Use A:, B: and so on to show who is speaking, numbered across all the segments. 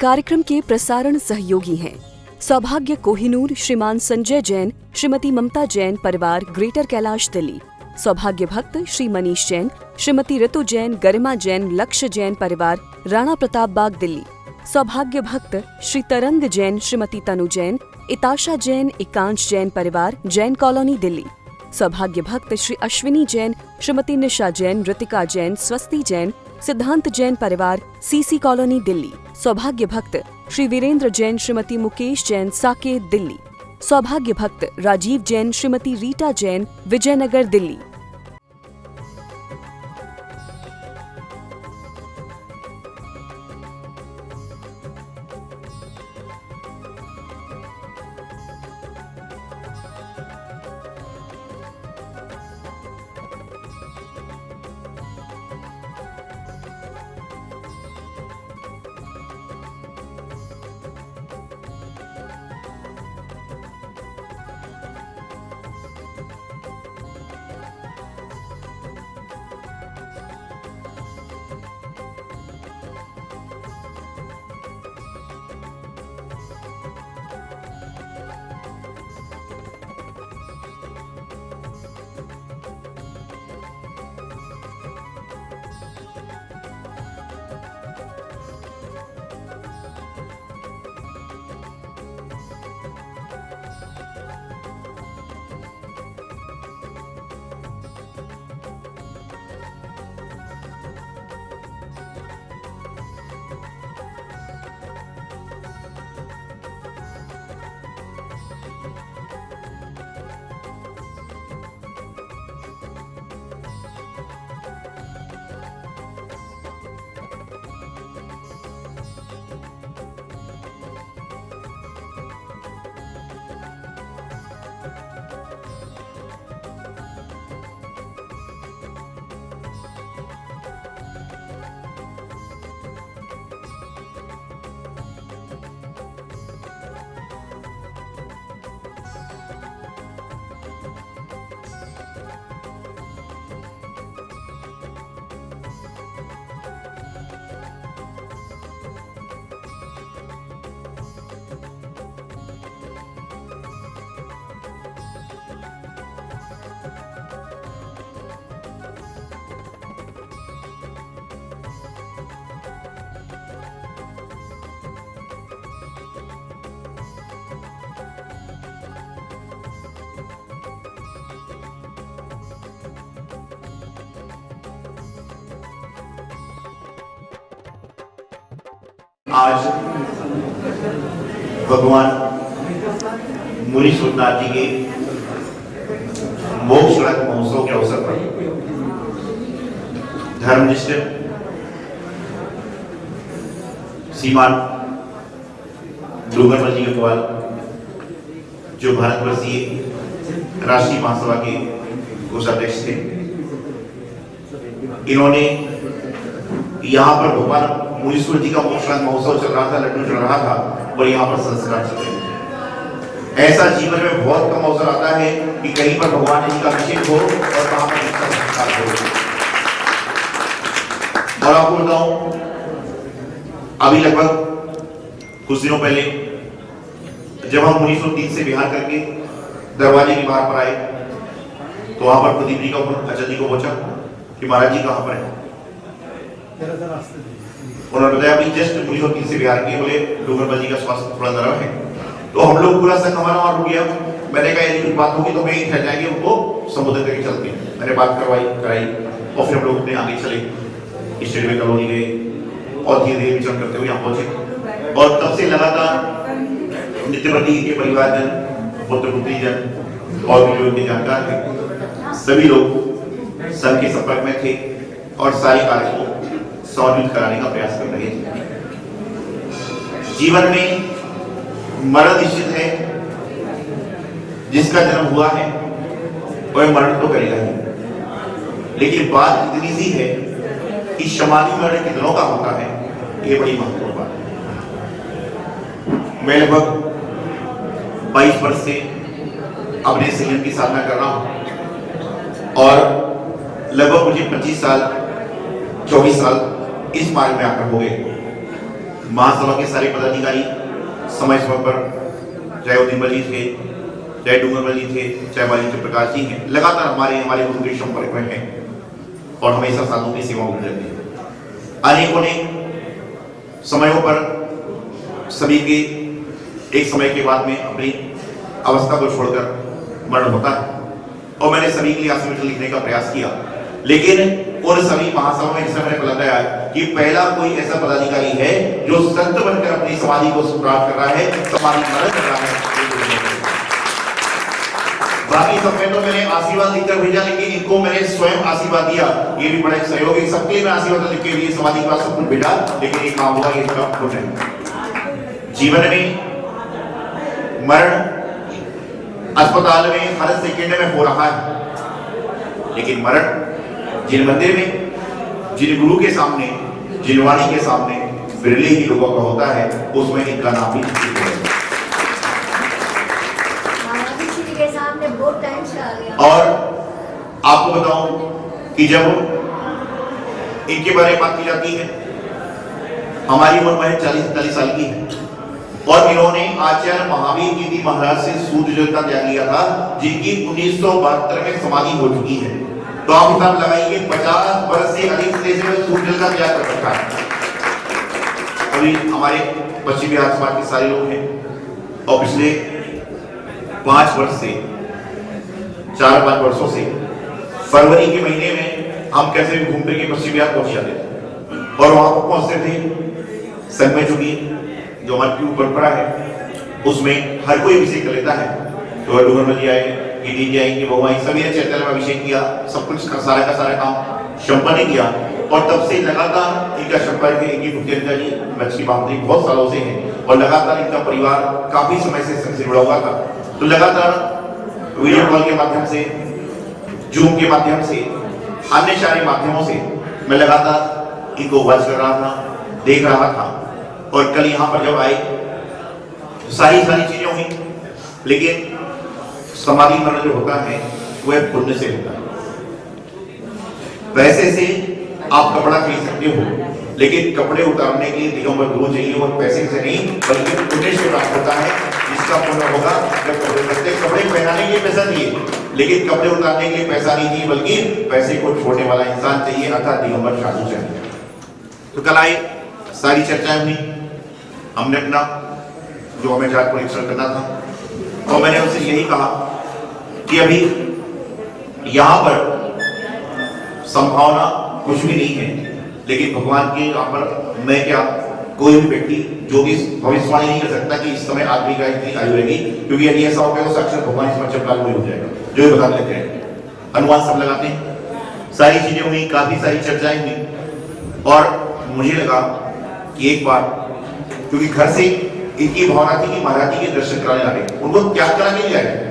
A: कार्यक्रम के प्रसारण सहयोगी हैं सौभाग्य कोहिनूर, श्रीमान संजय जैन, श्रीमती ममता जैन, परिवार ग्रेटर कैलाश दिल्ली। सौभाग्य भक्त श्री मनीष जैन, श्रीमती ऋतु जैन, गरिमा जैन, लक्ष्य जैन, परिवार राणा प्रताप बाग दिल्ली। सौभाग्य भक्त श्री तरंग जैन, श्रीमती तनु जैन, इताशा जैन, एकांश जैन, परिवार जैन कॉलोनी दिल्ली। सौभाग्य भक्त श्री अश्विनी जैन, श्रीमती निशा जैन, ऋतिका जैन, स्वस्ति जैन, सिद्धांत जैन, परिवार सीसी कॉलोनी दिल्ली। सौभाग्य भक्त श्री वीरेंद्र जैन, श्रीमती मुकेश जैन, साकेत दिल्ली। सौभाग्य भक्त राजीव जैन, श्रीमती रीटा जैन, विजयनगर दिल्ली।
B: आज भगवान मुनि सुखनाथ जी के मोक्ष महोत्सव के अवसर पर धर्मनिष्ठ श्रीमान ध्रुवनमल जी गढ़वाल, जो भारतवर्षीय राष्ट्रीय महासभा के कोषाध्यक्ष थे, इन्होंने यहाँ पर भगवान मुनीश्वर जी का मोक्ष महोत्सव चल रहा था, लड्डू चल रहा था और यहाँ पर संस्कार चल रहे थे। ऐसा जीवन में बहुत कम अवसर आता है कि कहीं पर भगवान जी का अभिषेक हो और वहां पर इसका संस्कार हो। और आपको बताऊं, अभी लगभग कुछ दिनों पहले जब हम 1903 से बिहार करके दरवाजे के बाहर पर आए तो वहां पर प्रदीप जी का फोन अजय जी को पहुंचा कि महाराज जी कहां पर है। उन्होंने बताया अभी जस्ट 1903 से बिहार के, बोले ध्रुवनमल जी का स्वास्थ्य थोड़ा नरम है। तो हम लोग पूरा संघ हमारा वहां रुक गया। मैंने कहा यदि कुछ बात होगी तो मैं ही ठहर जाएंगे, उनको संबोधित करके चलते हैं। मैंने बात कराई और फिर हम लोग अपने आगे चले, स्टेडियम कॉलोनी गए और धीरे धीरे विचरण करते हुए यहाँ पहुंचे। और तब से लगातार नित्यवती के परिवारजन, पुत्र पुत्रीजन और भी जो जानकार थे, सभी लोग संघ के संपर्क में थे और सारे कार्य को समन्वित कराने का प्रयास कर रहे थे। जीवन में मरण निश्चित है, जिसका जन्म हुआ है वह मरण तो करेगा ही, लेकिन बात इतनी सी है कि समाधि मरण कितनों का होता है, ये बड़ी महत्वपूर्ण बात है। मैं लगभग 22 वर्ष से अपने संयम की साधना कर रहा हूं और लगभग मुझे 25 साल 24 साल इस मार्ग में आकर हो गए। महासभा के सारे पदाधिकारी समय समय पर, चाहे वो दिनभर जी थे, चाहे डूंगरमल जी थे, चाहे वालिंद्र प्रकाश जी हैं, लगातार हमारे गुरु के संपर्क में हैं और हमेशा साधुओं की सेवा में रहते हैं। अनेकों ने समयों पर सभी के एक समय के बाद में अपनी अवस्था को छोड़कर मरण होता है और मैंने सभी के लिए आशीर्वाद लिखने का प्रयास किया, लेकिन उन सभी महासभा में जिसमें मैंने बताया कि पहला कोई ऐसा पदाधिकारी है जो संत बनकर अपनी समाधि को प्राप्त कर रहा है, समाधि मरण कर रहा है। बाकी सब में तो मैंने आशीर्वाद लिखकर भेजा, लेकिन इनको मैंने स्वयं आशीर्वाद दिया। ये भी बड़ा एक सहयोग है, सबके लिए मैं आशीर्वाद लिख के लिए समाधि के बाद सब कुछ भेजा, लेकिन ये काम हुआ, ये इसका पुण्य है। जीवन में मरण अस्पताल में हर सेकेंड में हो रहा है, लेकिन मरण जिन मंदिर में, जिन गुरु के सामने, जिन वाणी के सामने विरले ही लोगों का होता है, उसमें इनका नाम भी
C: के सामने बहुत टाइम से आ गया।
B: और आपको बताऊं कि जब इनके बारे में बात की जाती है, हमारी उम्र में 40-45 साल की है और इन्होंने आचार्य महावीर कीर्ति महाराज से सूद जल का त्याग लिया था, जिनकी 1972 में समाधि हो चुकी है। तो आप हिसाब लगाइए 50 वर्ष से अधिक से सूद जल का त्याग कर रखा है। अभी हमारे पश्चिम बिहार समाज के सारे लोग हैं और पिछले 5 वर्ष से 4-5 वर्षों से फरवरी के महीने में हम कैसे भी घूमते के पश्चिम बिहार पहुंच जाते थे और वहां पर पहुंचते थे संघ में, चूंकि जो हमारी परंपरा है उसमें हर कोई अभिषेक कर लेता है। तो डूंगरमल जी आए, गिरी जी आएंगे, भगवान सभी ने चैतन्य में अभिषेक किया, सब कुछ सारा का सारा काम संपन्न किया और तब से लगातार इनका संपर्क है। इनकी मुख्यता जी मछली बांधने बहुत सालों से है और लगातार इनका परिवार काफी समय से संघ से जुड़ा हुआ था। तो लगातार वीडियो कॉल के माध्यम से, जूम के माध्यम से, अन्य सारे माध्यमों से मैं लगातार इनको वॉच कर रहा था, देख रहा था और कल यहाँ पर जब आए सारी चीजें हुई, लेकिन समाधि मरण जो होता है वह पुण्य से होता है। पैसे से आप कपड़ा खरीद सकते हो, लेकिन कपड़े उतारने के लिए दिगंबर गुरु चाहिए और पैसे से नहीं बल्कि पुण्य से प्राप्त होता है। इसका पुण्य होगा जब कपड़े पहनाने के लिए पैसा चाहिए, लेकिन कपड़े उतारने के लिए पैसा नहीं चाहिए, बल्कि पैसे को छोड़ने वाला इंसान चाहिए, अर्थात दिगंबर साधु चाहिए। तो कल आए, सारी चर्चाएं हुई, हमने अपना जो हमें जात परीक्षण करना था और मैंने उनसे यही कहा कि अभी यहाँ पर संभावना कुछ भी नहीं है, लेकिन भगवान के यहाँ पर मैं क्या, कोई भी व्यक्ति जो भी भविष्यवाणी नहीं कर सकता कि इस समय आदमी का इतनी आयु रहेगी, क्योंकि यदि ऐसा हो गया तो साक्षात भगवान इसमें चमत्कार हो जाएगा, जो ये बता लेते हैं। अनुमान सब लगाते हैं, सारी चीजें हुई, काफी सारी चर्चाएं हुई और मुझे लगा कि एक बार, क्योंकि घर से इनकी भावना थी कि महाराज जी के दर्शन कराने लगे, उनको त्याग करा के आए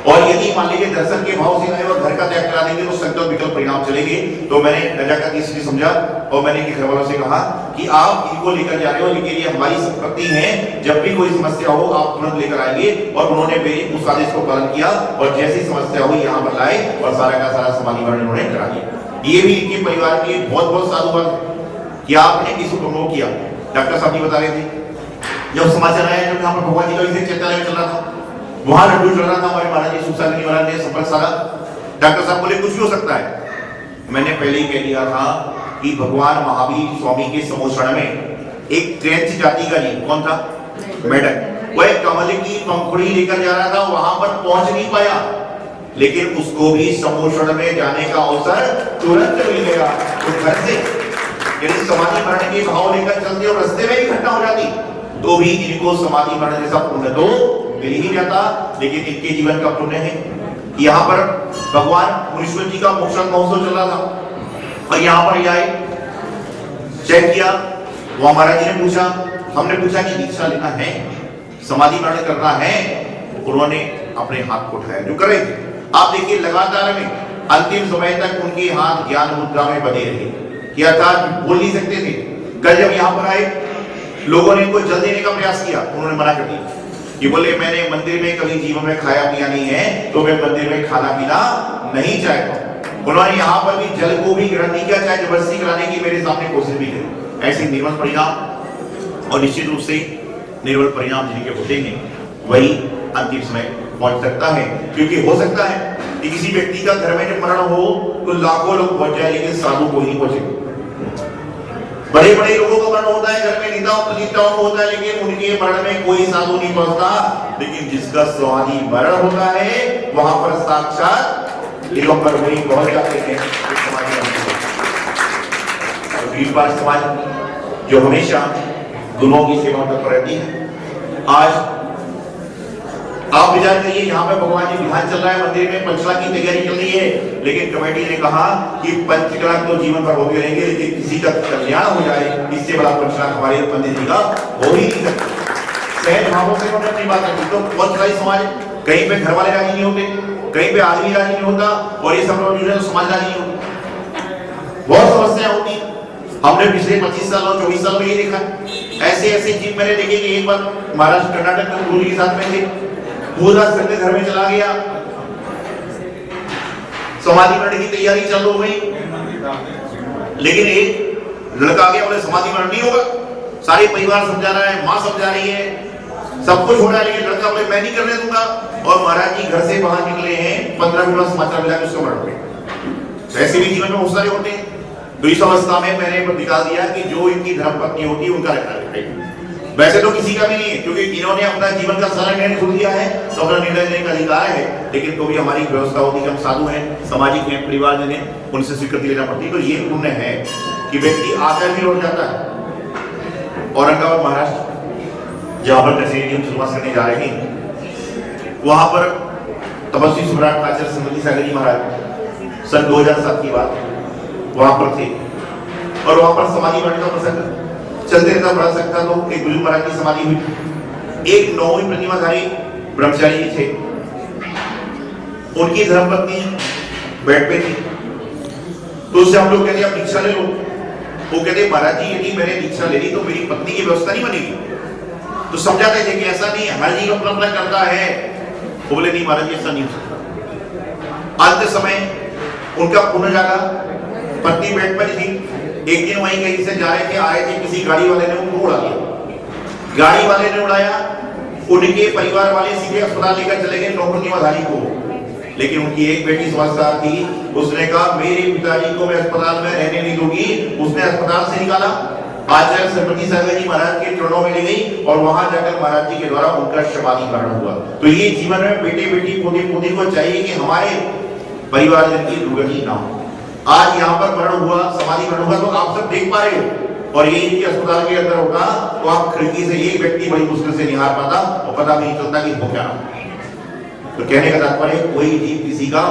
B: और यदि मान लीजिए दर्शन के भाव से आए और घर का त्याग करा देंगे तो संकल्प विकल्प परिणाम चलेंगे। तो मैंने नजाकत इसलिए समझा और मैंने घर वालों से कहा कि आप इनको लेकर जा रहे हो, लेकिन ये हमारी संपत्ति है, जब भी कोई समस्या हो आप तुरंत लेकर आएंगे। और उन्होंने मेरे उस आदेश को पालन किया और जैसी समस्या हुई यहाँ पर लाए और सारा का सारा समाधि मरण उन्होंने करा दिया। ये भी इनके परिवार के लिए बहुत साधुवाद है कि आपने इसको प्रमोट किया। डॉक्टर साहब जी बता रहे थे, जब समाचार आया जब यहाँ पर भगवान जी का अभिषेक चैतन्य में चल रहा था, वहां लड्डू चल रहा था, हमारे महाराज जी सुखसागनी महाराज ने संपर्क साधा। डॉक्टर साहब बोले कुछ भी हो सकता है। मैंने पहले ही कह दिया था कि भगवान महावीर स्वामी के समोषण में एक ट्रेंच जाति का जीव, कौन था, मेढक, वह कमल की पंखुड़ी लेकर जा रहा था, वहां पर पहुंच नहीं पाया, लेकिन उसको भी समोषण में जाने का अवसर तुरंत मिल गया। तो घर से यदि समाधि मरण के भाव लेकर चलते और रास्ते में ही घटना हो जाती तो भी इनको समाधि मरण जैसा पुण्य तो मिल ही जाता, लेकिन इनके जीवन का पुण्य है। यहाँ पर भगवान मुनीश्वर जी का मोक्षण महोत्सव चल रहा था और यहाँ पर आए, चेक किया, वहां महाराज जी ने पूछा, हमने पूछा कि दीक्षा लेना है, समाधि मरण करना है, उन्होंने अपने हाथ को उठाया जो कर रहे थे। आप देखिए लगातार में अंतिम समय तक उनके हाथ ज्ञान मुद्रा में बने रहे, क्या था, बोल नहीं सकते थे। कल जब यहाँ पर आए लोगों ने इनको जल देने का प्रयास किया, उन्होंने मना कर दिया। ये बोले मैंने मंदिर में कभी जीवन में खाया पिया नहीं है, तो मैं मंदिर में खाना पीना नहीं चाहता। उन्होंने यहाँ पर भी जल को भी ग्रहण नहीं किया, चाहे जबरदस्ती कराने की मेरे सामने कोशिश भी की। ऐसे निर्मल परिणाम और निश्चित रूप से निर्बल परिणाम जिनके होते हैं वही अंतिम समय पहुंच सकता है। क्योंकि हो सकता है कि किसी व्यक्ति का घर में जब मरण हो तो लाखों लोग पहुंच जाए, लेकिन साधु कोई नहीं पहुंचे। बड़े बड़े लोगों का मरण होता है, घर में नेताओं प्रतिष्ठाओं को होता है, लेकिन उनके मरण में कोई साधु नहीं पहुंचता। लेकिन जिसका समाधि मरण होता है वहां पर साक्षात दिगंबर वही पहुंच जाते हैं। वीरपाल समाज जो हमेशा गुरुओं की सेवा में रहती है, आज आप विचार करिए, यहाँ पे भगवान जी विधान चल रहा है, मंदिर में पंचकला की तैयारी चल रही है, लेकिन कमेटी ने कहा कि पंचकला तो जीवन भर होते रहेंगे, लेकिन किसी का कल्याण हो जाए इससे बड़ा पंचकला हमारे पंडित जी का हो ही नहीं सकता। सहज भावों से हम अपनी बात करते तो पंचकलाई समाज कहीं पे घर वाले राजी नहीं होते, कहीं पे आदमी राजी नहीं होता, और ये सब लोग जो है समाज राजी नहीं होता। बहुत समस्या होती है। हमने पिछले 25 साल और 24 साल में ये देखा, ऐसे ऐसे चीज मैंने देखे कि एक बार महाराष्ट्र कर्नाटक में गुरु जी के साथ में थे, पूरा संघ घर में चला गया, समाधि मरण की तैयारी चालू हो गई, लेकिन एक लड़का गया, बोले समाधि मरण नहीं होगा, सारे परिवार समझा रहा है, माँ समझा रही है, सब कुछ हो रहा है, लेकिन लड़का बोले मैं नहीं करने दूंगा। और महाराज जी घर से बाहर निकले हैं, 15 मिनट में समाचार मिला कि उसका मरण हो गया। ऐसे भी जीवन में बहुत सारे होते हैं। तो इस अवस्था में मैंने निकाल दिया कि जो इनकी धर्मपत्नी होती है उनका रखना। वैसे तो किसी का भी नहीं है, क्योंकि इन्होंने अपना जीवन का सारा निर्णय खुद लिया है, तो अपना निर्णय लेने का अधिकार है, लेकिन तो भी हमारी व्यवस्था होती है, हम साधु हैं, सामाजिक हैं, परिवारजन हैं, उनसे स्वीकृति लेना पड़ती है। तो ये पुण्य है कि व्यक्ति आकर भी लौट जाता है। औरंगाबाद महाराष्ट्र जहाँ पर कचेरी हम शुरुआत करने जा रहे हैं, वहां पर तपस्वी सम्राट आचार्य श्रीमती सागर जी महाराज सन 2007 की बात वहां पर थे, और वहां पर समाधि मरण का प्रसंग चलते रहता, बड़ा सकता। तो एक बुजुर्ग महाराज की समाधि हुई, एक 9वीं प्रतिमाधारी ब्रह्मचारी जी थे, उनकी धर्मपत्नी बेड पे थी, तो उससे हम लोग कहते आप दीक्षा ले लो। वो कहते महाराज जी यदि मैंने दीक्षा ले ली तो मेरी पत्नी की व्यवस्था नहीं बनेगी। तो समझाते थे कि ऐसा नहीं है, हर जी अपना अपना करता है। वो बोले नहीं महाराज जी ऐसा नहीं हो सकता। अंत समय उनका पुनः जागा, पत्नी बेड पर थी, एक दिन वहीं कहीं से जा रहे थे, आए थे, किसी गाड़ी वाले ने उनको उड़ा लिया। गाड़ी वाले ने उड़ाया, उनके परिवार वाले सीधे अस्पताल लेकर चले गए 9 प्रतिमाधारी को, लेकिन उनकी एक बेटी समझदार थी, उसने कहा मेरे पिताजी को मैं अस्पताल में रहने नहीं दूंगी। उसने अस्पताल से निकाला, आचार्य श्रीमती सागर जी महाराज के चरणों में ले गई, और वहां जाकर महाराज जी के द्वारा उनका समाधि मरण हुआ। तो ये जीवन में बेटे बेटी पोते पोती को चाहिए कि हमारे परिवारजन की दुर्गति ना हो। आज यहाँ पर मरण हुआ, समाधि मरण हुआ, तो आप सब देख पा रहे हो, और ये इनके अस्पताल के अंदर होगा तो आप खिड़की से एक व्यक्ति बड़ी मुश्किल से निहार पाता और पता नहीं चलता कि वो क्या। तो कहने का तात्पर्य कोई जीव किसी का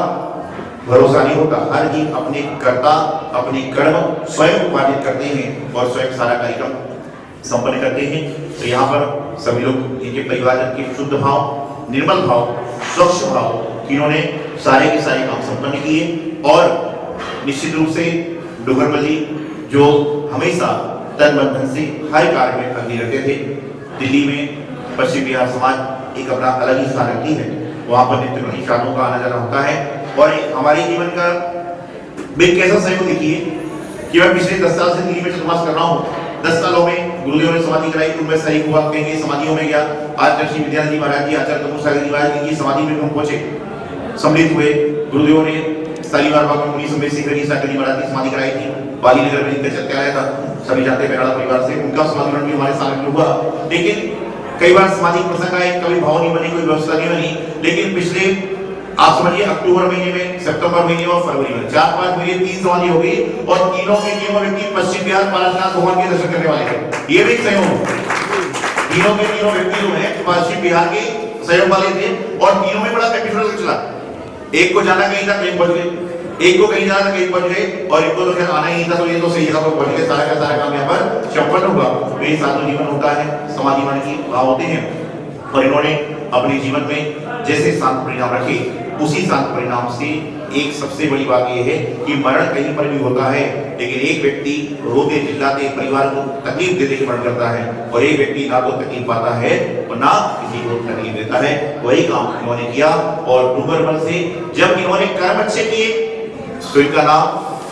B: भरोसा नहीं होता, हर जीव अपने कर्ता अपने कर्म स्वयं उपार्जित करते हैं और स्वयं सारा कार्यक्रम संपन्न करते हैं। तो यहाँ पर सभी लोग इनके परिवारजन के शुद्ध भाव, निर्मल भाव, स्वच्छ भाव, इन्होंने सारे के सारे काम संपन्न किए। और निश्चित रूप से डूंगरमल जी जो हमेशा तन मन धन से हर कार्य में अग्नि रहते थे। दिल्ली में पश्चिम बिहार समाज एक अपना अलग ही स्थान रखती है, वहाँ पर नित्य प्रतिष्ठानों का आना जाना होता है। और हमारे जीवन का एक कैसा सहयोग देखिए कि मैं पिछले 10 साल से दिल्ली में चतुर्मास कर रहा हूँ। 10 सालों में गुरुदेव ने समाधि कराई, उनमें शरीक हुआ, कहीं समाधियों में गया। आचार्य श्री विद्यानंद जी महाराज जी, आचार्य तपस्वी सागर जी महाराज की समाधि में हम पहुंचे, सम्मिलित हुए। गुरुदेव ने सालीमार बाग में मुनि सम्मेद सिंह जी सागर जी महाराज की समाधि कराई थी। बाली नगर में इनका चल के आया था, सभी जानते हैं परिवार से, उनका समाधि मरण भी हमारे साथ में हुआ। लेकिन कई बार समाधि प्रसंग आए, कभी भाव नहीं बनी, कोई व्यवस्था नहीं बनी। लेकिन पिछले आप समझिए अक्टूबर महीने में, सितंबर महीने और फरवरी में 4-5 महीने 3 समाधि हो गई, और तीनों के तीनों व्यक्ति पश्चिम बिहार पारसनाथ भगवान के दर्शन करने वाले थे। ये भी सहयोग, तीनों के तीनों व्यक्ति जो है पश्चिम बिहार के सहयोग वाले थे, और तीनों में बड़ा कैपिटल चला। एक को जाना कहीं था, कहीं बच गए, एक को कहीं जाना था, कहीं बच गए, और एक को तो खैर आना ही था, तो ये तो सही जगह पर पहुंच गए। सारा का सारा काम यहाँ पर संपन्न हुआ। तो ये साधु जीवन होता है, समाधि मरण की भाव होते हैं, और इन्होंने अपने जीवन में जैसे शांत परिणाम रखे, उसी शांत परिणाम से एक सबसे बड़ी बात यह है कि मरण कहीं पर भी होता है, लेकिन एक व्यक्ति रोते चिल्लाते परिवार को तकलीफ देते हुए मरण करता है, और एक व्यक्ति ना तो तकलीफ पाता है और ना किसी को तकलीफ देता है। वही काम इन्होंने किया, और डूंगरमल से जब इन्होंने कर्म अच्छे किए तो इनका नाम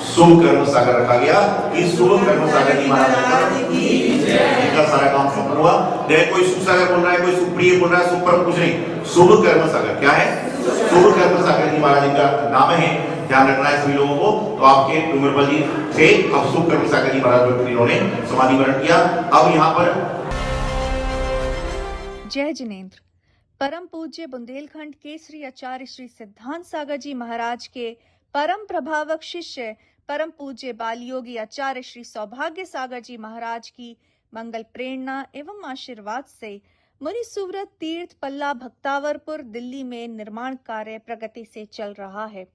B: शुभ कर्म सागर रखा गया कि शुभ कर्म सागर जी महाराज का सारा काम संपन्न हुआ। देखो कोई शुभ सागर बोल रहा है, कोई सुप्रिय बोल रहा है, सुपर कुछ नहीं, शुभ कर्म सागर क्या है? शुभ कर्म सागर जी महाराज का नाम है, ध्यान रखना है सभी लोगों को। तो आपके डूंगरपाल जी थे, अब शुभ कर्म सागर जी महाराज इन्होंने समाधि वरण किया। अब यहाँ पर
D: जय जिनेन्द्र। परम पूज्य बुंदेलखंड केसरी आचार्य श्री सिद्धांत सागर जी महाराज के परम प्रभावक शिष्य परम पूज्य बाल योगी आचार्य श्री सौभाग्य सागर जी महाराज की मंगल प्रेरणा एवं आशीर्वाद से मुनि सुव्रत तीर्थ पल्ला भक्तावरपुर दिल्ली में निर्माण कार्य प्रगति से चल रहा है,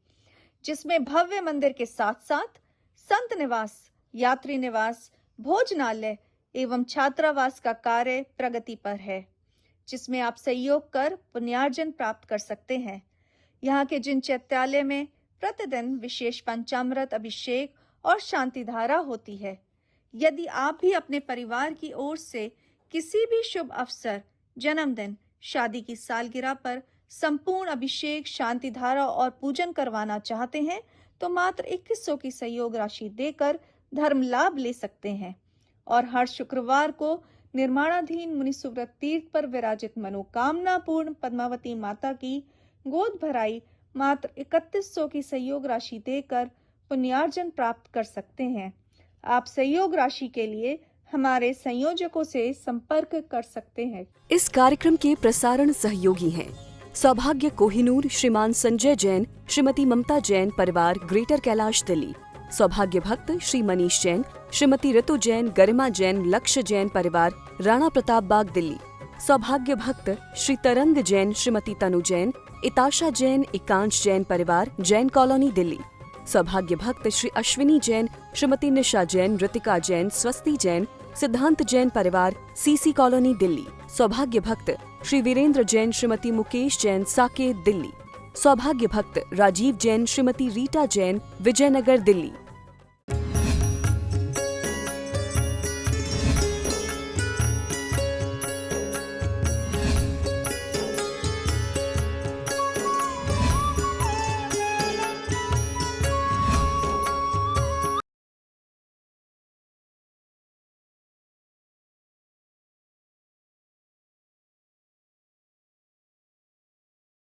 D: जिसमें भव्य मंदिर के साथ साथ संत निवास, यात्री निवास, भोजनालय एवं छात्रावास का कार्य प्रगति पर है, जिसमें आप सहयोग कर पुण्यार्जन प्राप्त कर सकते हैं। यहाँ के जिन चैत्यालय में प्रतिदिन विशेष पंचामृत अभिषेक और शांति धारा होती है, यदि आप भी अपने परिवार की ओर से किसी भी शुभ अवसर, जन्मदिन, शादी की सालगिरह पर संपूर्ण अभिषेक, शांति धारा और पूजन करवाना चाहते हैं तो मात्र 2100 की सहयोग राशि देकर धर्म लाभ ले सकते हैं। और हर शुक्रवार को निर्माणाधीन मुनि सुव्रत तीर्थ पर विराजित मनोकामना पूर्ण पद्मावती माता की गोद भराई मात्र 3100 की सहयोग राशि देकर पुण्यार्जन प्राप्त कर सकते हैं। आप सहयोग राशि के लिए हमारे संयोजकों से संपर्क कर सकते हैं।
A: इस कार्यक्रम के प्रसारण सहयोगी हैं सौभाग्य कोहिनूर श्रीमान संजय जैन, श्रीमती ममता जैन, परिवार ग्रेटर कैलाश दिल्ली। सौभाग्य भक्त श्री मनीष जैन, श्रीमती ऋतु जैन, गरिमा जैन, लक्ष्य जैन, परिवार राणा प्रताप बाग दिल्ली। सौभाग्य भक्त श्री तरंग जैन, श्रीमती तनु जैन, इताशा जैन, एकांश जैन, परिवार जैन कॉलोनी दिल्ली। सौभाग्य भक्त श्री अश्विनी जैन, श्रीमती निशा जैन, ऋतिका जैन, स्वस्ति जैन, सिद्धांत जैन, परिवार सीसी कॉलोनी दिल्ली। सौभाग्य भक्त श्री वीरेंद्र जैन, श्रीमती मुकेश जैन, साकेत दिल्ली। सौभाग्य भक्त राजीव जैन, श्रीमती रीटा जैन, विजयनगर दिल्ली।